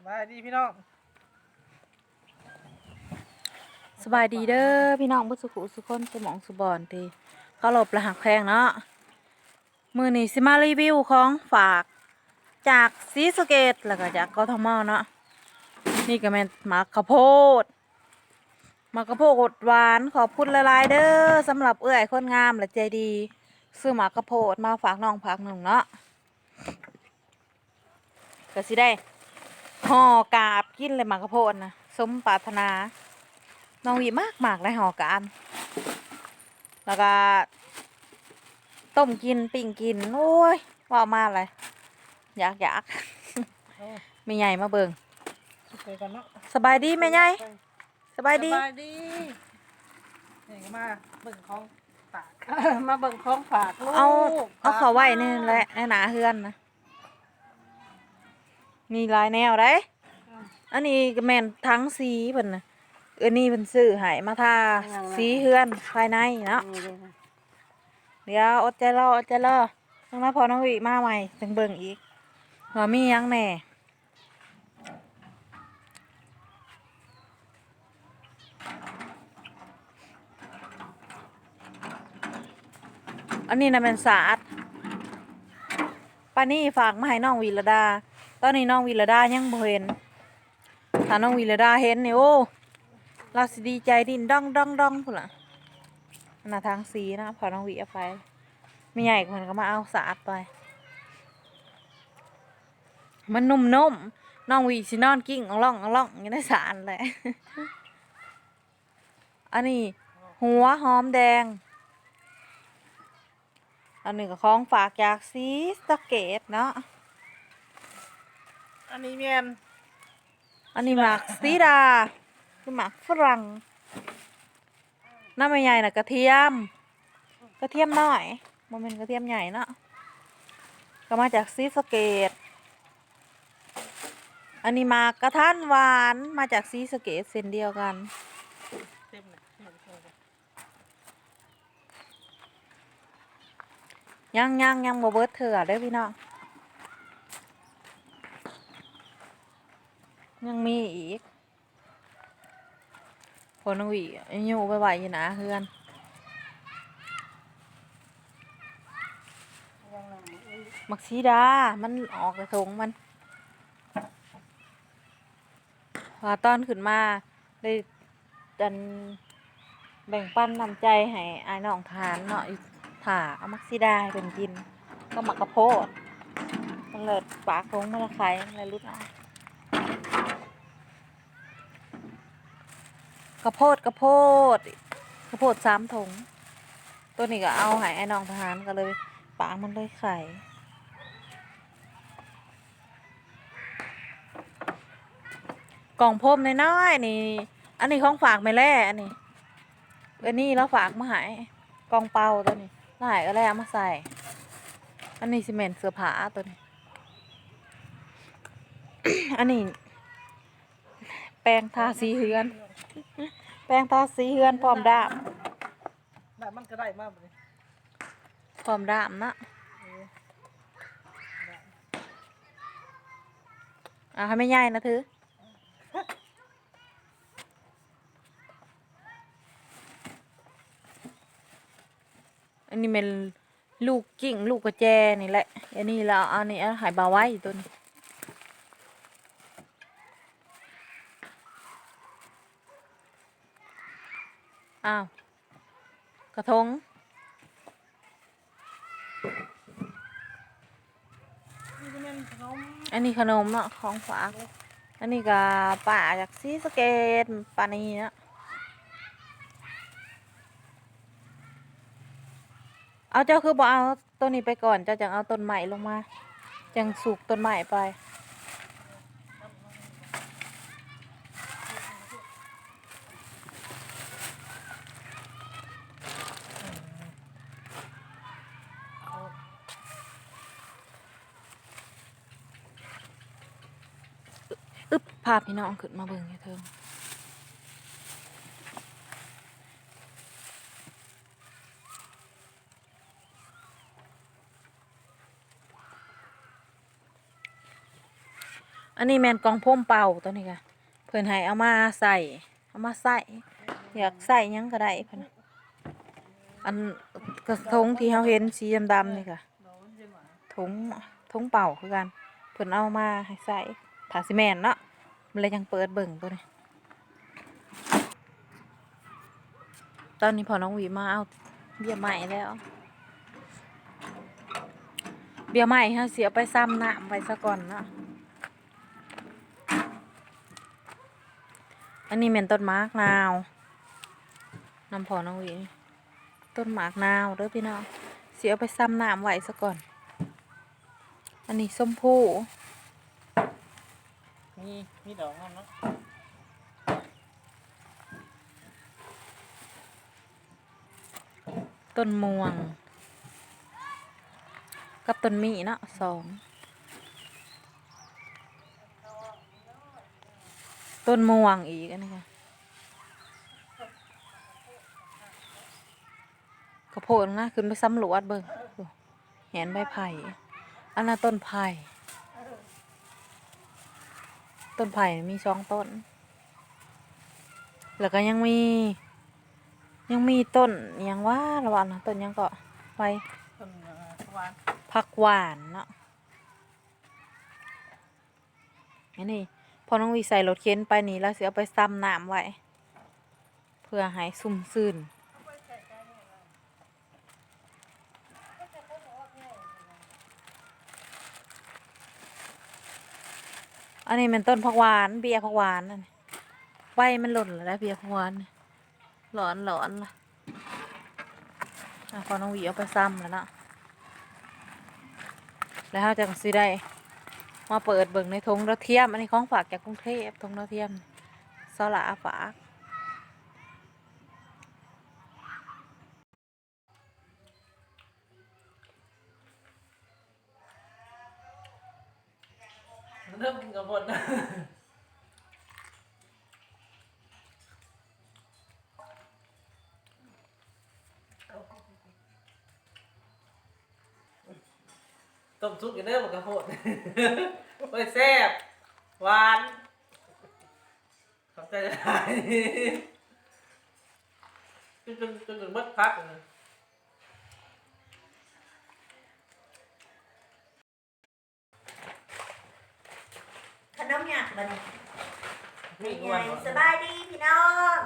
บายดีพี่น้องสบายดีเด้อพี่น้องผู้สุขุสุคนสมองสุบอนทีเขาหลบและหักแพงเนาะมือนี้สิมารีวิวของฝากจากศรีสะเกษแล้วก็จากกทมเนาะนี่ก็แม่นหมากข้าวโพดหมากข้าวโพดหวานขอบคุณหลายๆเด้อสำหรับเอื้อยคนงามและใจดีซื้อหมากข้าวโพดมาฝากน้องฝากหนุ่มเนาะก็สิได้ห่อกาบกินเลยหมากข้าวโพดนะสมปรารถนาน้องวีมากเลยห่อกาบแล้วก็ต้มกินปิ่งกินโอ้ยว่ามาเลยอยากไม่ใหญ่มาเบิ่ง ไปกันเนาะสบายดีแม่ใหญ่สบายดี สบายดีนี่ก็มาเบิ่งของฝาก มาเบิ่งของฝากลูกเอาเขาไว้นี่แหละในหนาเฮือนนะมีหลายแนวได้อันนี้ก็แม่นทั้งสีเพิ่นน่ะนี่เพิ่นซื้อให้มาทาสีเฮือนภายในเนาะเดี๋ยวอดใจรอต้องมาพอน้องวิมาใหม่ถึงเบิ่งอีกว่ามีหยังแหน่อันนี้น่ะเป็นสาดป้านี่ฝากมาให้น้องวีระดาตอนนี้น้องวีระดายังบ่เห็นถ้าน้องวีระดาเห็นนี่โอ้เราสิดีใจดินดองพุ่นล่ะน่ะทางสีนะพอน้องวีเอาไปไม่ใหญ่คนก็มาเอาสาดไปมันนุ่มน้องวีสินอนกิ้งอ่องล่องอย่างได้สารเลย อันนี้หัวหอมแดงอันนี้ก็ของฝากจากศรีสะเกษเนาะอันนี้เมียนอันนี้หมากสีดาคือหมากฝรั่งน้ำใหญ่น่ะกระเทียมน้อยมันเป็นกระเทียมใหญ่เนาะก็มาจากศรีสะเกษอันนี้หมากกระทันหวานมาจากศรีสะเกษเส้นเดียวกันเต็มเลยยังบ่เบิดเถื่อได้อพี่น้องยังมีอีกพอน้องหวีอยู่ไปไหวอยู่นะเพื่อนมักซีดามันออกกระทงมันพอตอนขึ้นมาได้ดันแบ่งปันน้ำใจให้อายน้องทานเนาะถ่าเอามักซีดาให้เป็นกินก็หมักกระโพดมันเลิศปากทงมันละไข่อะไรรุดเอากระโพด3 ถุงตัวนี้ก็เอาให้ไอ้น้องทหารก็เลยปากมันเลยไข่กล่องพรมน้อยๆนี่อันนี้ของฝากไม่แล่อันนี้แล้วฝากมาให้กล่องเปล่าตัวนี้ได้ก็แล้วมาใส่อันนี้ซีเมนต์เสื้อผ้าตัวนี้ อันนี้แปรงทาสีเฮือนพร้อมด้ามแบบมันก็ได้มากเลยพร้อมด้ามนะให้ไม่ใหญ่นะถืออันนี้เป็นลูกกิ่งลูกกระแจนี่แหละอันนี้เราเอานี่หายบาไว้ตัวนี้อ้าวกระทงอันนี้ขนมเนาะของฝากอันนี้ก็ป่าจากศรีสะเกษป่านี้เนาะเอาเจ้าคือบอกเอาต้นนี้ไปก่อนเจ้าจังเอาต้นใหม่ลงมาจังสูกต้นใหม่ไปพาพี่น้องขึ้นมาเบิ่งเถอะ อันนี้แมนกองพ่มเป่าตัวนี้ค่ะเพิ่นให้เอามาใส่อยากใส่หยังก็ได้เพิ่นน่ะอันกระทงที่เราเห็นสีดำๆนี่ค่ะถุงถุงเป่าคือกันเพิ่นเอามาให้ใส่ถาสิแมนเนาะมันเลยยังเปิดเบิ่งตัวนี้ตอนนี้พอน้องหวีมาเอาเบี้ยใหม่แล้วเบี้ยใหม่ฮะเสียไปซ้ำน้ำไปซะก่อนเนาะอันนี้เป็นต้นมากนาวน้ำพอน้องหวีต้นหมากนาวเด้อพี่น้องเสียไปซ้ำน้ำไว้ซะก่อนอันนี้ส้มผู้ มีดอกงามเนาะ ต้นม่วงกับต้นมีเนาะ2ต้นม่วงอีกอันนี้ค่ะกระโพดนะขึ้นไปสำรวจเบิ่งดูเห็นใบไผ่อันนั้นต้นไผ่มี2ต้นแล้วก็ยังมีต้นหยังว่าระหว่างนะต้นหยังก็ไป ต้นหวาน ผักหวานเนาะอันนี้พอน้องวีใส่รถเข็นไปนี่แล้วสิเอาไปซ้ำน้ำไว้เพื่อให้ซุ่มซื่นอันนี้เป็นต้นผักหวานเบียร์ผักหวานนั่นใบมันหล่นแล้วเบียร์ผักหวานหลอนล่ะพอน้องวีเอาไปซ้ำแล้วเนาะแล้วเขาจะซื้อได้มาเปิดเบิ่งในธงดาวเทียมอันนี้ของฝากจากกรุงเทพธงดาวเทียมสละฝากเริ่มกินกับหมดนะต้มซุปกันเด้อมันกระโหดโอ้ยแซ่บหวานขอบใจจะได้จนถึงมัดพักเลย ขนมหยักบัดน มี เป็น ก ไง วน สบายดีพี่น้อง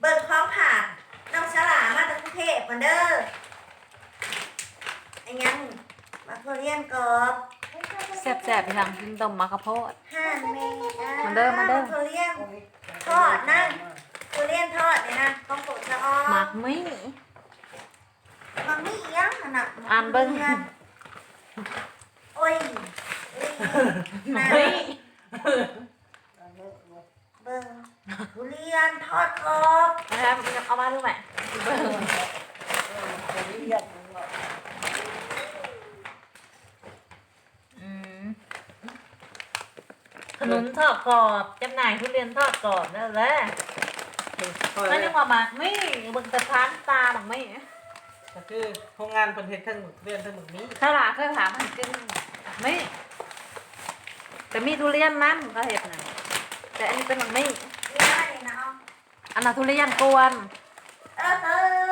เบิ่งของผ่านน้องฉลามาจากกรุงเทพมาเด้อไอ้ยังมาโคเรียนกรอบ แซ่บๆไปทางกินต้มมะกะโพด ห่านเมย์ มาเด้อมาเด้อ โคเรียนทอดนะโคเรียนทอดเนี่ยนะต้องโปรดจะออ หมากมี่ มันไม่ยังน่ะ อ่านเบิ่ง โอ้ยนะ มี่ เบิ่งทุเรียนทอดกรอบ นะครับเอามาดูไหมขนุนทอดกรอบจำหน่ายทุเรียนทอดกรอบนั่นแหละนั่นเรียกว่าหมากมี่เบิ่งแต่ทานตาหมากมี่ ก็คือโรงงานประเทศทั้งหมดเรียนทั้งหมดนี้ ถ้าหลาเคยถามมันกินหมากมี่แต่มีทุเรียนนั้นก็เห็ดนะแต่อันนี้เป็นหมากมี่ ได้นะเอา อันนั้นทุเรียนกวน เออ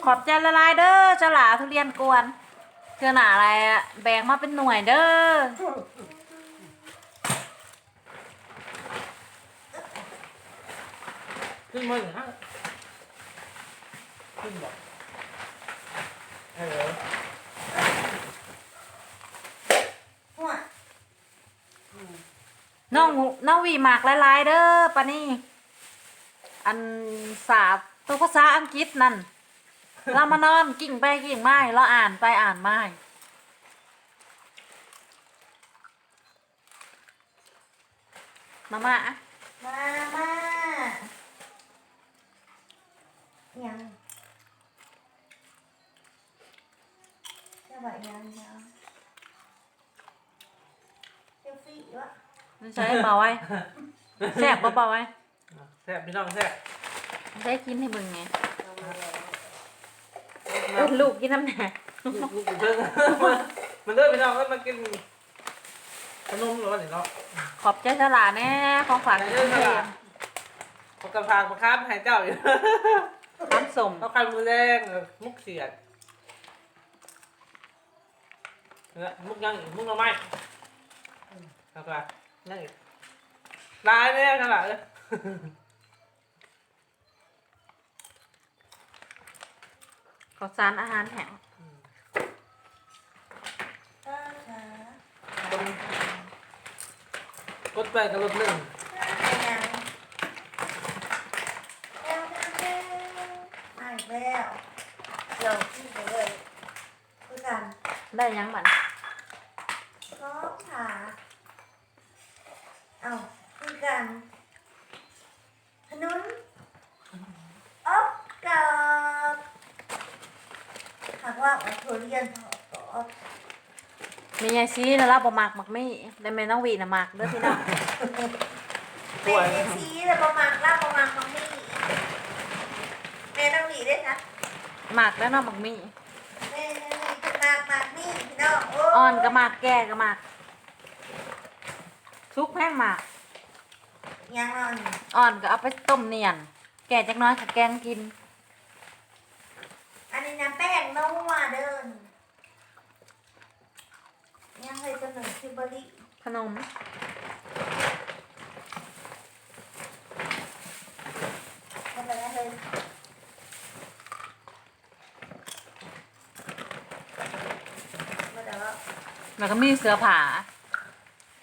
ขอบใจละลายเด้อเจ้าหลาทุเรียนกวนเชื่อหนาอะไรอะแบ่งมาเป็นหน่วยเด้อ ขึ้นมาหนึ่งฮะขึ้นบอกเออ หัว น้องวีหมากหลายๆเด้อปะนี่อันศาสตร์ตัวภาษาอังกฤษนั่นเรามานอนกิ่งไปกิ่งไม้เราอ่านไปอ่านไม้มามา มายังจะไหวยังเซลฟี่วะ ใช้เบาไว้แซ่บเบาๆไว้ แซ่บพี่น้องแซ่บ ใช้กินให้เบิ่งไงลูกกินน้ำหนัก ลูกเพิ่งมันเริ่มพี่น้องแล้วมากิน ขนมหรือว่าเนาะ ขอบใจสลาแน่ของฝาก ไหน ก เด้อ รุง ส เท ลั พ ดเขากระพางมาค้ามให้เจ้าอยู่ น้ำส้ม เขาคันมือแรงมุกเสียดเนี่ยมุกยังอีกมุกเราไม่ครับว่ายังอีกลายเนี่ยขนาดเลย ข้าวสารอาหารแห้ง กดไปกับรถหนึ่ง มาอีกแล้วเราที่ไปเลยคือกัน ได้ยังบัด ก็ขาเอาคือกันขนุนอบกับหากว่าเอาทุเรียนทอดกรอบ มียายซีนะเราบ่มักมักมี่ได้แม่น้องหวีน่ะมักเด้อพี่น้อง แม่ยังซีเลยประมาณลาบประมาณของนี่แม่ต้องหลีด้วยนะ มักแล้วเนาะมักมี่ แม่ต้องหลีจะมากนี่พี่น้องโอ้ อ่อนก็มักแก่ก็มักทุกแพงมัก ยังอ่อน อ่อนก็เอาไปต้มเนียน แก่จักหน้อยก็แกงกิน อันนี้นะแป้งนัวเดินยังเคยจะหนึ่งซิเบอรี่ ขนม มันอะไรเลยมาแต่ว่า แล้วก็มีเสื้อผ้า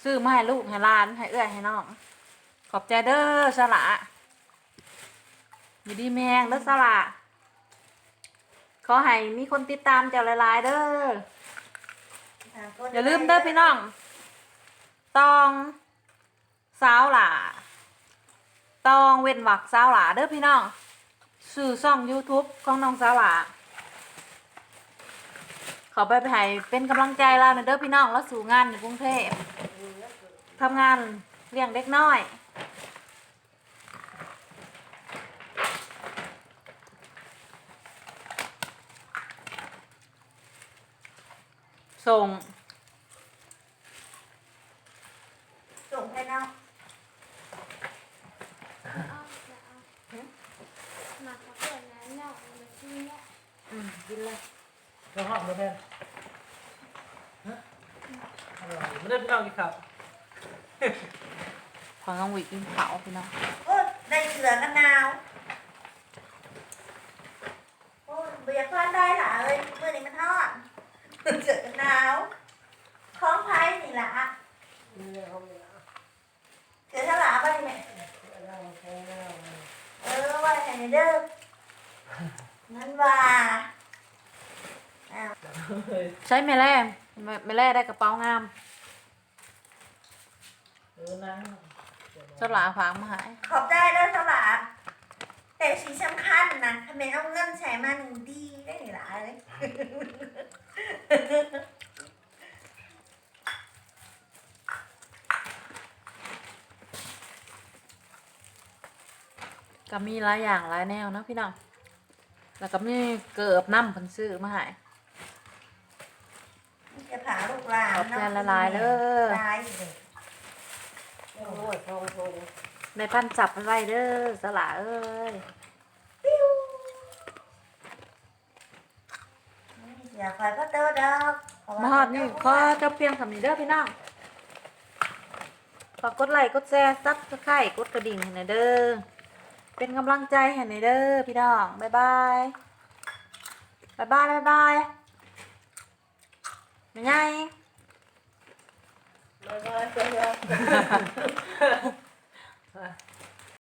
ซื้อมาให้ลูกให้หลานให้เอื้อยให้น้อง ขอบใจเด้อสละอยู่ดีแมงเด้อสละขอให้มีคนติดตามเจ้าหลายๆเด้อ อย่าลืมเด้อพี่น้อง ตองสาวหล่าตองเว้นวักสาวหล่าเด้อพี่น้องสื่อช่อง YouTube ของน้องสาวหล่าขอไปให้เป็นกำลังใจเราหน่อยเด้อพี่น้องแล้วสู่งานอยู่กรุงเทพทำงานเลี้ยงเด็กน้อย ส่ง ส่งให้น้อง มาเขาเปิดร้านนอกมาที่เนี่ย กินเลย เราห้องไม่ได้ฮะอร่อยไม่ได้พี่น้องกินข้าว ขอน้องหวีกินเผาพี่น้อง โอ้ได้เสือกันหนาวโอ้เบียร์พลาดได้หล่ะเอ้ยเมื่อนี้มันทอดเสือกันหนาวคล้องไผ่นี่ล่ะเสือเท่าไหร่ไปแม่ไว้ให้ในเด้อนั่นว่าอ้าว ใช้แม่แร่แม่แร่ได้กระเป๋างาม นั่ง สลาฝากมาใหาย ขอบได้แล้วเท่าไหร่แต่สิ่งสำคัญนะทำไมเอาเงินใช้มาหนึ่งดีได้หลายเลย ก็มีหลายอย่างหลายแนวเนาะพี่น้องแล้วก็มีเกิบน้ำเพันซื้อมาใหาย จะพาลูกหลาน ขอบใจละลายเด้อ ตายเลย โอ้ยโทง ในพันจับไว้เด้อสลาเอ้ย อย่าคอยก็เตอดอกเพระว่ มาฮอดนี่ขอจบเพียงสำนี้เด้อพี่น้องฝากกดไลค์กดแชร์ซับสไครต์กดกระดิ่งให้หน่อยเด้อเป็นกำลังใจให้หน่อยเด้อพี่น้องบ๊ายบายบ๊ายบายบ๊ายบายไม่ไง ๆ